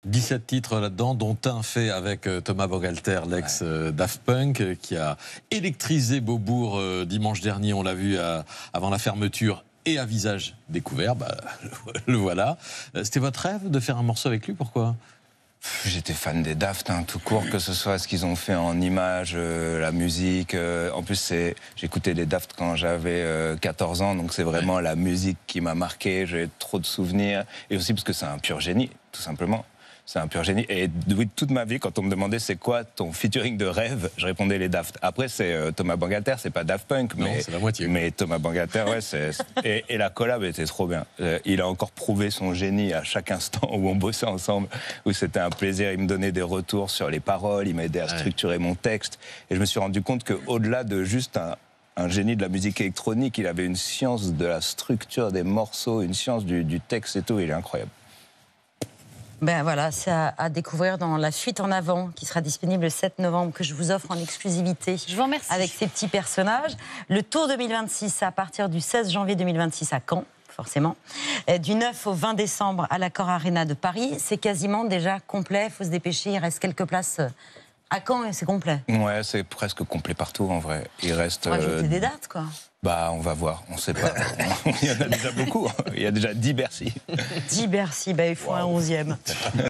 17 titres là-dedans, dont un fait avec Thomas Bangalter, l'ex Daft Punk, qui a électrisé Beaubourg dimanche dernier, on l'a vu avant la fermeture, et à visage découvert, le voilà. C'était votre rêve de faire un morceau avec lui, pourquoi ? J'étais fan des Daft, tout court, que ce soit ce qu'ils ont fait en images, la musique. En plus, j'écoutais les Daft quand j'avais 14 ans, donc c'est vraiment la musique qui m'a marqué. J'ai trop de souvenirs. Et aussi parce que c'est un pur génie, tout simplement. C'est un pur génie. Et toute ma vie, quand on me demandait c'est quoi ton featuring de rêve, je répondais les Daft. Après, c'est Thomas Bangalter, c'est pas Daft Punk, non, c'est la moitié. Mais Thomas Bangalter, ouais, et la collab était trop bien. Il a encore prouvé son génie à chaque instant où on bossait ensemble, où c'était un plaisir. Il me donnait des retours sur les paroles, il m'a aidé à structurer mon texte. Et je me suis rendu compte qu'au-delà de juste un génie de la musique électronique, il avait une science de la structure des morceaux, une science du texte et tout. Il est incroyable. Ben voilà, c'est à découvrir dans La Fuite en avant, qui sera disponible le 7 novembre, que je vous offre en exclusivité. Je vous remercie. Avec ces petits personnages. Le Tour 2026, à partir du 16 janvier 2026 à Caen, forcément. Du 9 au 20 décembre à l'Accor Arena de Paris. C'est quasiment déjà complet, il faut se dépêcher, il reste quelques places à Caen et c'est complet. Ouais, c'est presque complet partout en vrai. Il reste... Rajouter des dates, quoi. On va voir, on sait pas. Il y en a déjà beaucoup. Il y a déjà 10 Bercy. 10 Bercy, il faut un 11e.